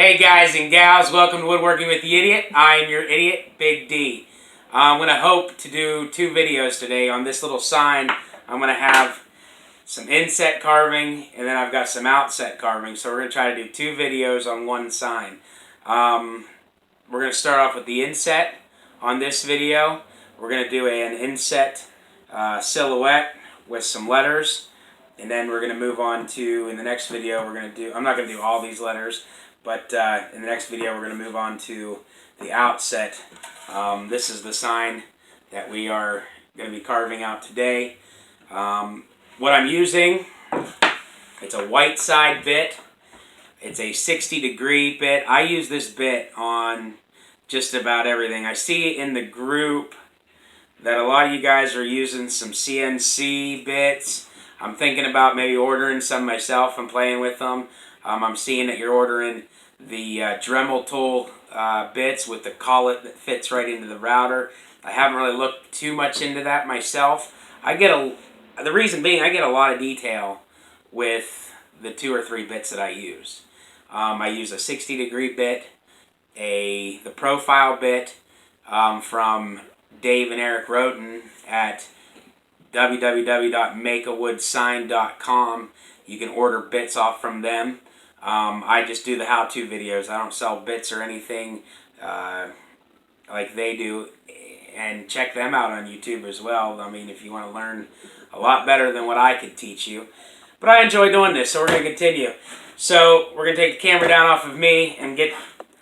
Hey guys and gals, welcome to Woodworking with the Idiot. I am your idiot, Big D. I'm going to hope to do two videos today on this little sign. I'm going to have some inset carving and then I've got some outset carving. So we're going to try to do two videos on one sign. We're going to start off with the inset on this video. We're going to do an inset silhouette with some letters. And then we're going to move on to, in the next video, we're going to do, I'm not going to do all these letters, but in the next video we're going to move on to the outset. This is the sign that we are going to be carving out today. What I'm using, it's a white side bit. It's a 60-degree bit. I use this bit on just about everything. I see in the group that a lot of you guys are using some CNC bits. I'm thinking about maybe ordering some myself and playing with them. I'm seeing that you're ordering the Dremel tool bits with the collet that fits right into the router. I haven't really looked too much into that myself. The reason being, I get a lot of detail with the 2 or 3 bits that I use. I use a 60-degree bit, the profile bit from Dave and Eric Roten at www.makeawoodsign.com. You can order bits off from them. I just do the how-to videos. I don't sell bits or anything like they do. And check them out on YouTube as well. I mean, if you want to learn a lot better than what I could teach you. But I enjoy doing this, so we're going to continue. So we're going to take the camera down off of me and get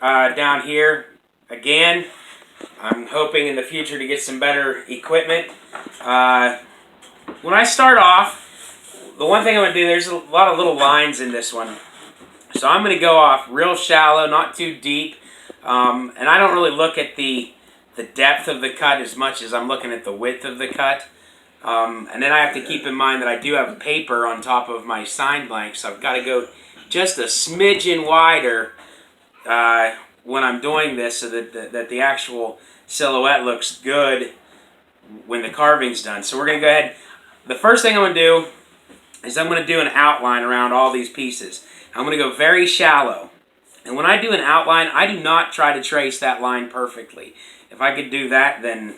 down here again. I'm hoping in the future to get some better equipment. When I start off, the one thing I'm going to do, there's a lot of little lines in this one. So I'm going to go off real shallow, not too deep. And I don't really look at the depth of the cut as much as I'm looking at the width of the cut. And then I have to keep in mind that I do have paper on top of my sign blank, so I've got to go just a smidgen wider when I'm doing this so that the actual silhouette looks good when the carving's done. So we're going to go ahead. The first thing I'm going to do is I'm going to do an outline around all these pieces. I'm going to go very shallow. And when I do an outline, I do not try to trace that line perfectly. If I could do that, then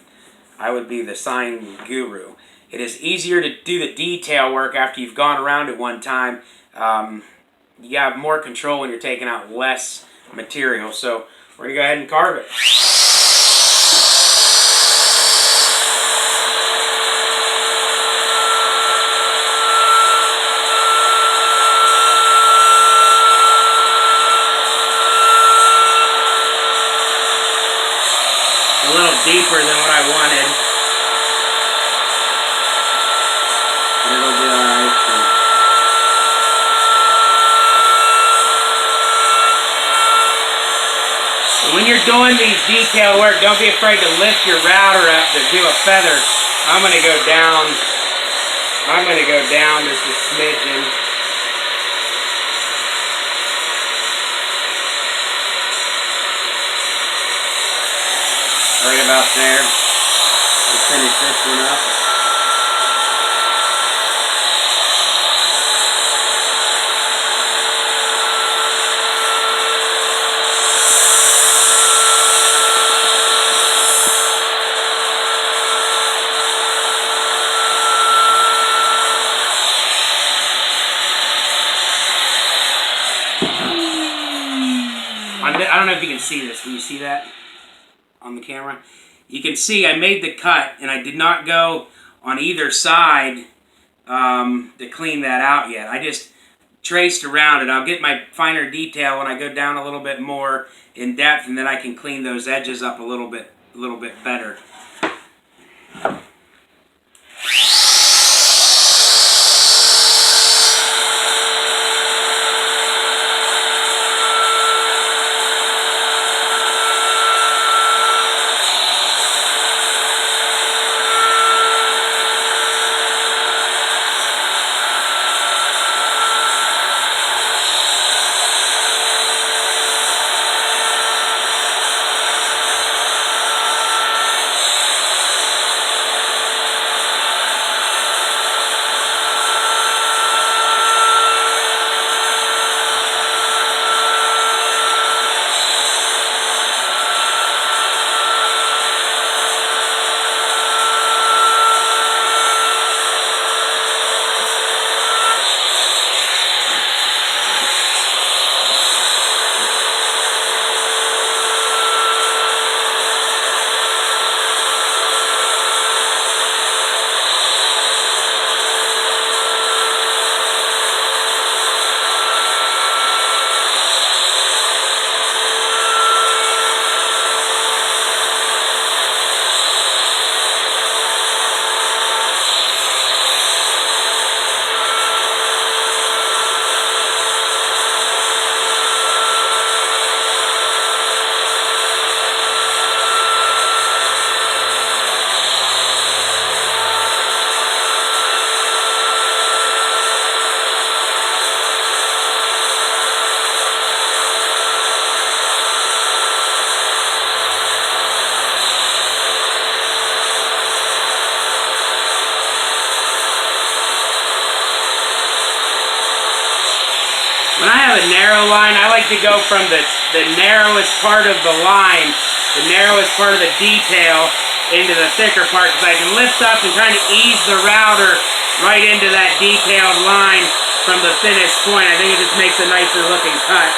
I would be the sign guru. It is easier to do the detail work after you've gone around it one time. You have more control when you're taking out less material. So we're going to go ahead and carve it. A little deeper than what I wanted. And it'll be alright. When you're doing these detail work, don't be afraid to lift your router up to do a feather. I'm going to go down. I'm going to go down just a smidgen. Right about there. We'll finish this one up. I don't know if you can see this. Can you see that on the camera? You can see I made the cut and I did not go on either side to clean that out yet. I just traced around it. I'll get my finer detail when I go down a little bit more in depth, and then I can clean those edges up a little bit better. When I have a narrow line, I like to go from the narrowest part of the line, the narrowest part of the detail, into the thicker part, because I can lift up and kind of ease the router right into that detailed line from the thinnest point. I think it just makes a nicer looking cut.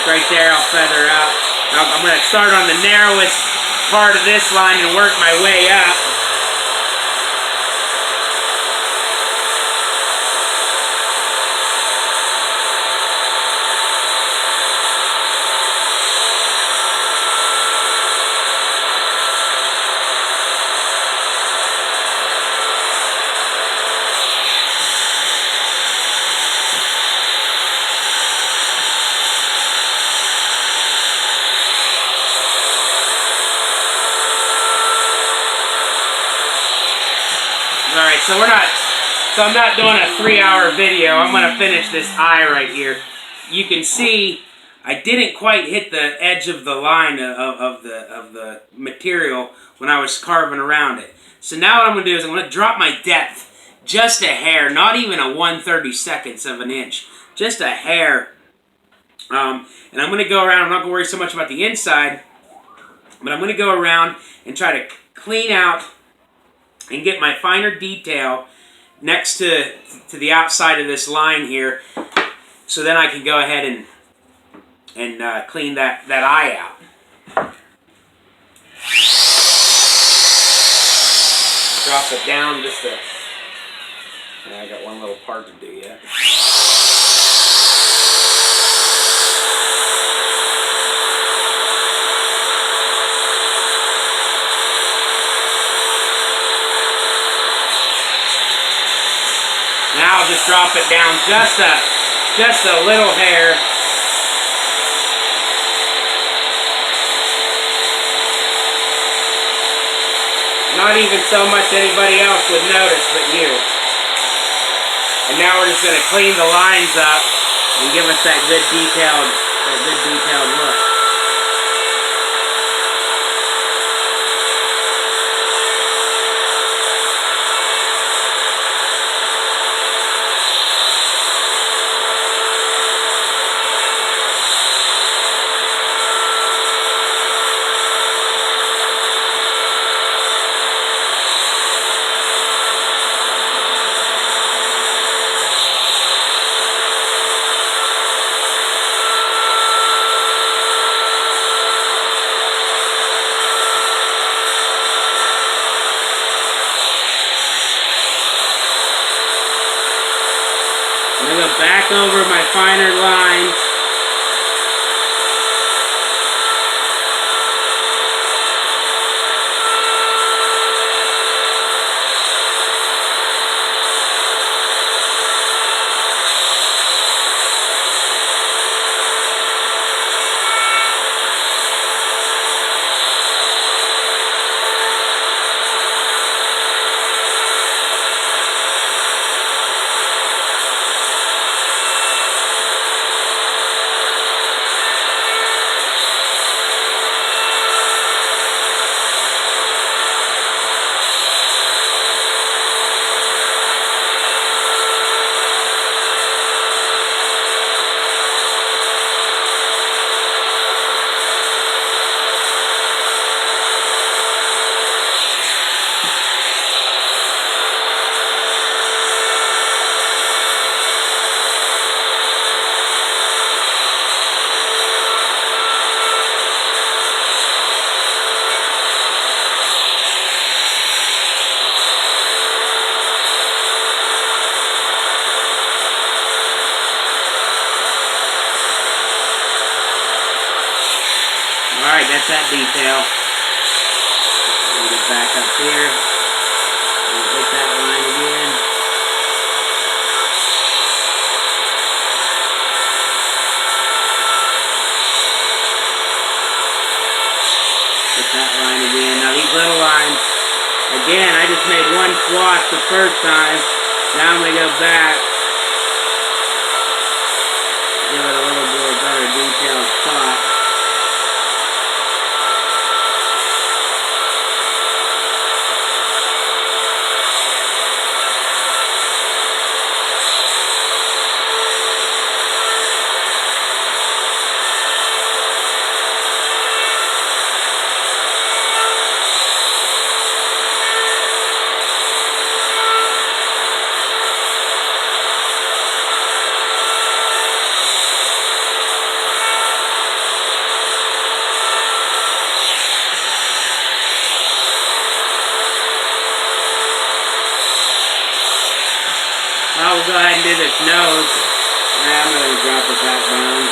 Right there, I'll feather out. Now I'm going to start on the narrowest part of this line and work my way up. Alright, so I'm not doing a 3-hour video. I'm going to finish this eye right here. You can see I didn't quite hit the edge of the line of the material when I was carving around it. So now what I'm going to do is I'm going to drop my depth just a hair, not even a 1/32 of an inch, just a hair. And I'm going to go around. I'm not going to worry so much about the inside, but I'm going to go around and try to clean out and get my finer detail next to the outside of this line here, so then I can go ahead and clean that eye out. Drop it down just a... I got one little part to do yet. Now I'll just drop it down just a little hair. Not even so much anybody else would notice but you. And now we're just going to clean the lines up and give us that good detailed look. I'm going to go back over my finer lines. Alright, that's that detail. Get back up here. Hit that line again. Hit that line again. Now these little lines, again, I just made one swash the first time. Now I'm going to go back. Give it a little more better detailed spot. go ahead and do this nose. I'm going to drop it back down.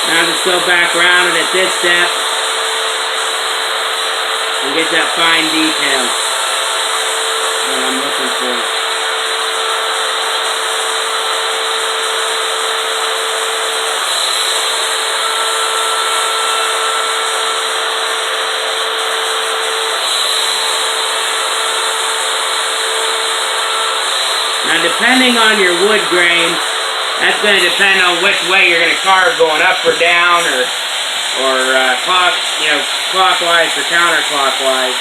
Now just go back around it at this step and get that fine detail that I'm looking for. Now depending on your wood grain, that's going to depend on which way you're going to carve, going up or down, or clockwise or counterclockwise.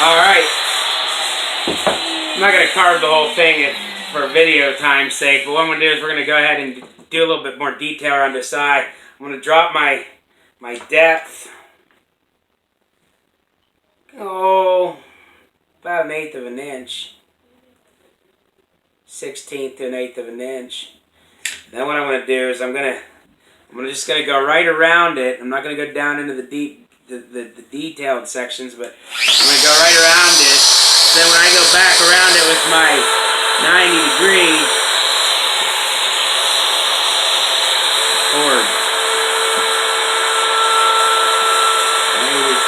Alright, I'm not going to carve the whole thing for video time's sake, but what I'm going to do is we're going to go ahead and do a little bit more detail around the side. I'm going to drop my depth, about 1/8 of an inch, 1/16 to 1/8 of an inch. Then what I'm going to do is I'm just going to go right around it. I'm not going to go down into the detailed sections, but I'm going to go right around it. Then when I go back around it with my 90 degree cord, I just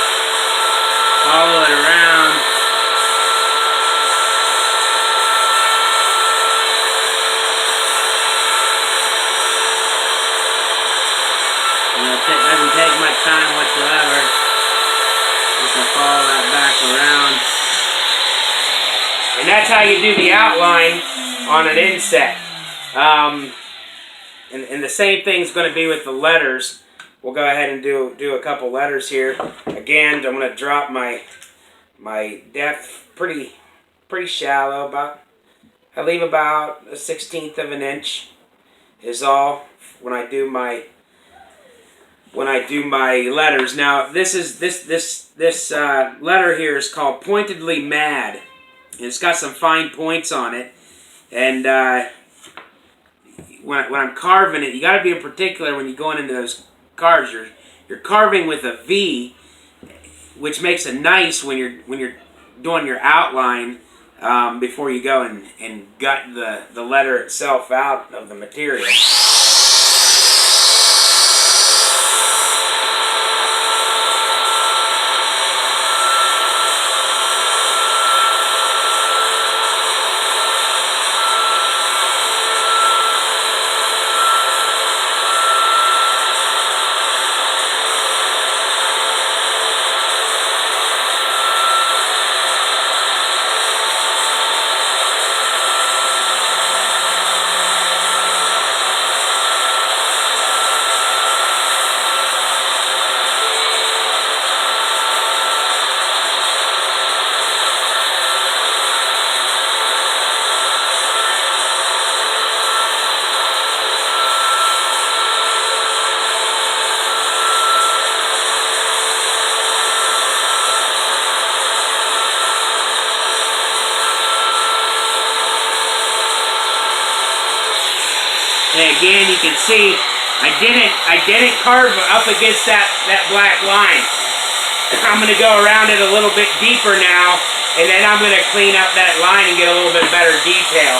follow it around. It doesn't take much time whatsoever. Just to follow that back around. And that's how you do the outline on an inset. And the same thing's going to be with the letters. We'll go ahead and do a couple letters here. Again, I'm going to drop my depth pretty shallow. I leave about 1/16 of an inch is all when I do my letters. Now this letter here is called Pointedly Mad. And it's got some fine points on it, and when I'm carving it, you got to be in particular when you're going into those carves. You're carving with a V, which makes it nice when you're doing your outline before you go and gut the letter itself out of the material. And again, you can see I didn't carve up against that black line. I'm going to go around it a little bit deeper now, and then I'm going to clean up that line and get a little bit better detail.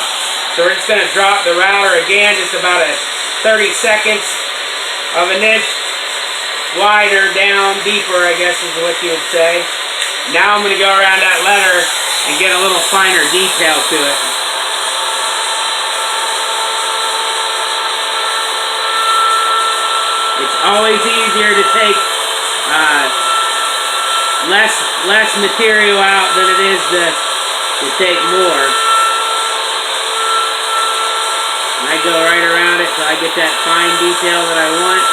So we're just going to drop the router again, just about a 30 seconds of an inch. wider, down, deeper, I guess is what you would say. Now I'm going to go around that letter and get a little finer detail to it. It's always easier to take less material out than it is to take more. And I go right around it so I get that fine detail that I want.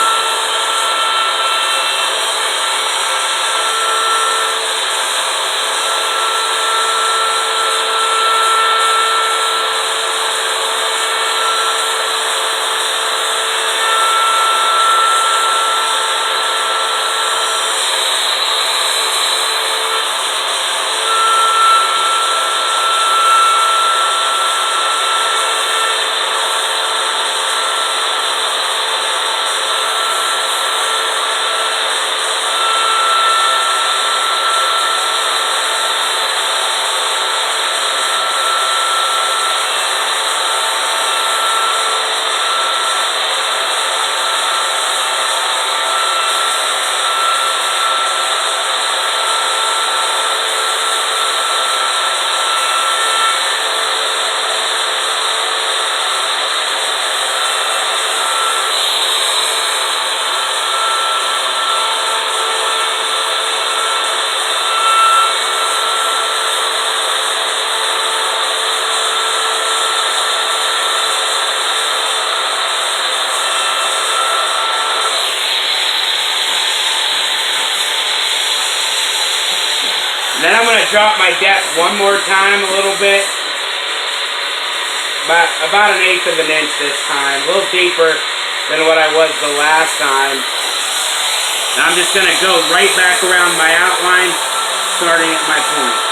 Then I'm going to drop my depth one more time a little bit. About 1/8 of an inch this time. A little deeper than what I was the last time. And I'm just going to go right back around my outline, starting at my point.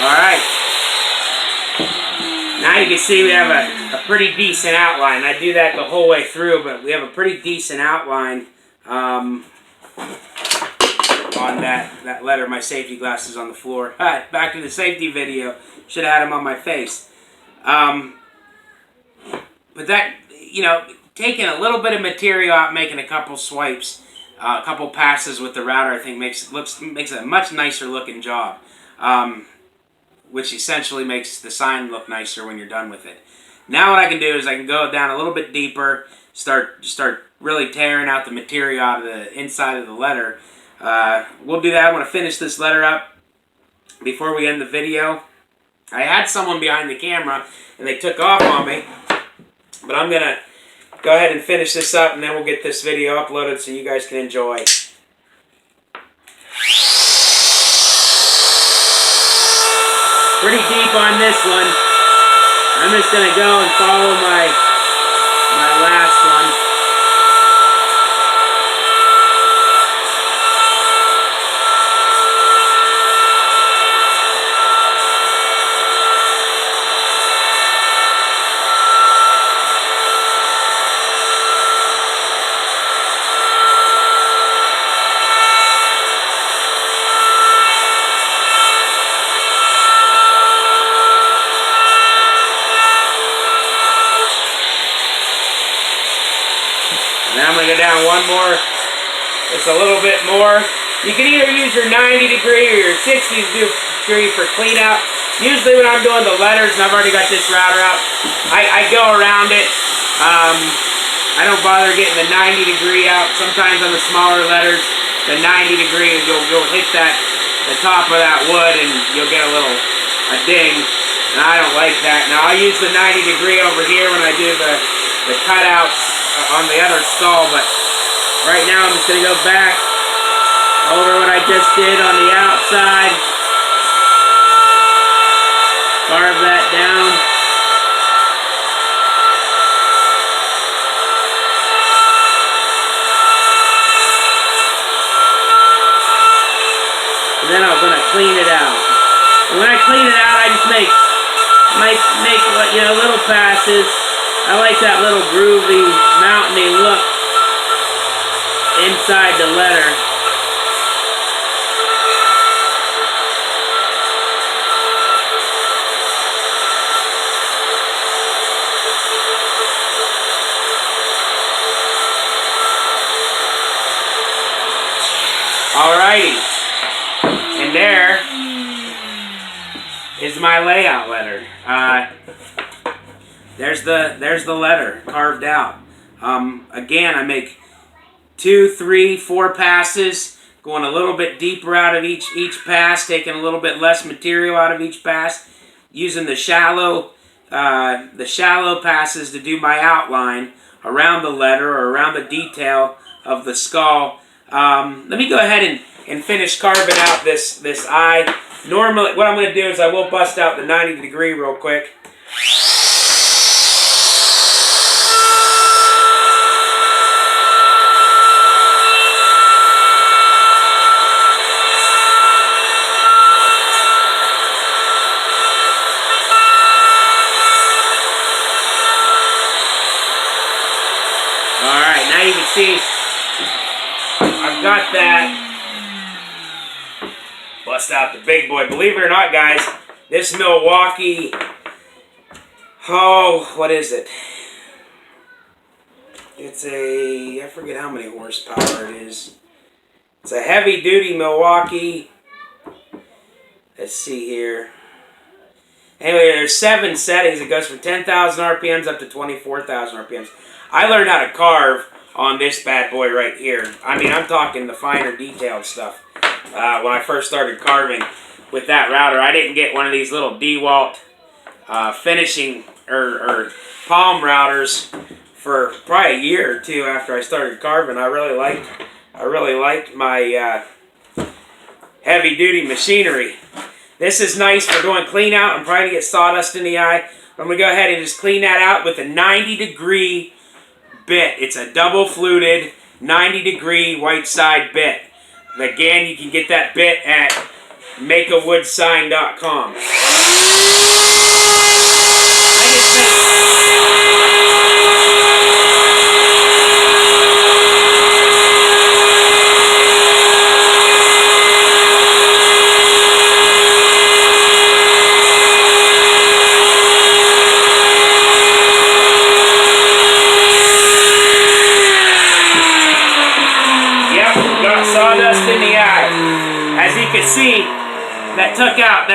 Alright, now you can see we have a pretty decent outline. I do that the whole way through, but we have a pretty decent outline on that letter. My safety glasses on the floor. Alright, back to the safety video. Should have had them on my face. But that, taking a little bit of material out, making a couple swipes, a couple passes with the router, I think makes a much nicer looking job. Which essentially makes the sign look nicer when you're done with it. Now what I can do is I can go down a little bit deeper, start really tearing out the material out of the inside of the letter. We'll do that. I want to finish this letter up before we end the video. I had someone behind the camera and they took off on me, but I'm going to go ahead and finish this up and then we'll get this video uploaded so you guys can enjoy. Pretty deep on this one. I'm just going to go and follow my last one. Now I'm going to go down one more, just a little bit more. You can either use your 90 degree or your 60 degree for clean out. Usually when I'm doing the letters and I've already got this router out, I go around it. I don't bother getting the 90 degree out. Sometimes on the smaller letters, the 90 degree, you'll hit the top of that wood and you'll get a ding. And I don't like that. Now I use the 90 degree over here when I do the cutouts on the other skull, but right now I'm just going to go back over what I just did on the outside. Carve that down. And then I'm gonna clean it out. And when I clean it out, I just make little passes. I like that little groovy, mountainy look inside the letter. Alrighty, and there is my layout letter. There's the letter carved out. Again, I make 2, 3, 4 passes, going a little bit deeper out of each pass, taking a little bit less material out of each pass, using the shallow passes to do my outline around the letter or around the detail of the skull. Let me go ahead and finish carving out this eye. Normally, what I'm going to do is I will bust out the 90 degree real quick. Alright, now you can see I've got that. Bust out the big boy. Believe it or not, guys, this Milwaukee, what is it? It's I forget how many horsepower it is. It's a heavy duty Milwaukee. Let's see here. Anyway, there's 7 settings. It goes from 10,000 RPMs up to 24,000 RPMs. I learned how to carve on this bad boy right here. I mean, I'm talking the finer detailed stuff. When I first started carving with that router, I didn't get one of these little DeWalt finishing or palm routers for probably a year or 2 after I started carving. I really liked my heavy duty machinery. This is nice for doing clean out. I'm probably gonna get sawdust in the eye. I'm gonna go ahead and just clean that out with a 90 degree bit. It's a double fluted 90 degree white side bit. Again, you can get that bit at makeawoodsign.com. Sawdust in the eye. As you can see, that took out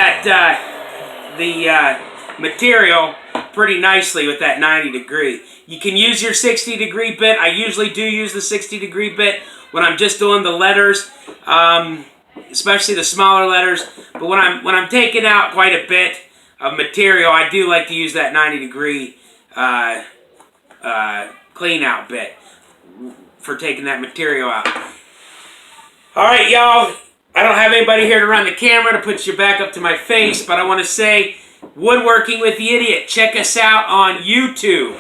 the material pretty nicely with that 90 degree. You can use your 60 degree bit. I usually do use the 60 degree bit when I'm just doing the letters, especially the smaller letters. But when I'm taking out quite a bit of material, I do like to use that 90 degree clean out bit for taking that material out. Alright, y'all, I don't have anybody here to run the camera to put you back up to my face, but I want to say, Woodworking with the Idiot, check us out on YouTube.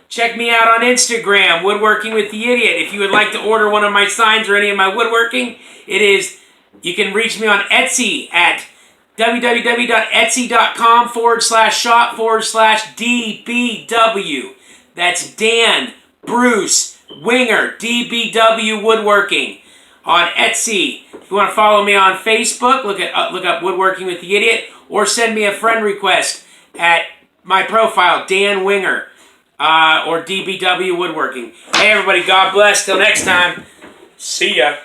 Check me out on Instagram, Woodworking with the Idiot. If you would like to order one of my signs or any of my woodworking, you can reach me on Etsy at www.etsy.com/shop/DBW. That's Dan Bruce Winger, DBW Woodworking. On Etsy. If you want to follow me on Facebook, look up Woodworking with the Idiot, or send me a friend request at my profile, Dan Winger, or DBW Woodworking. Hey everybody, God bless. Till next time, see ya.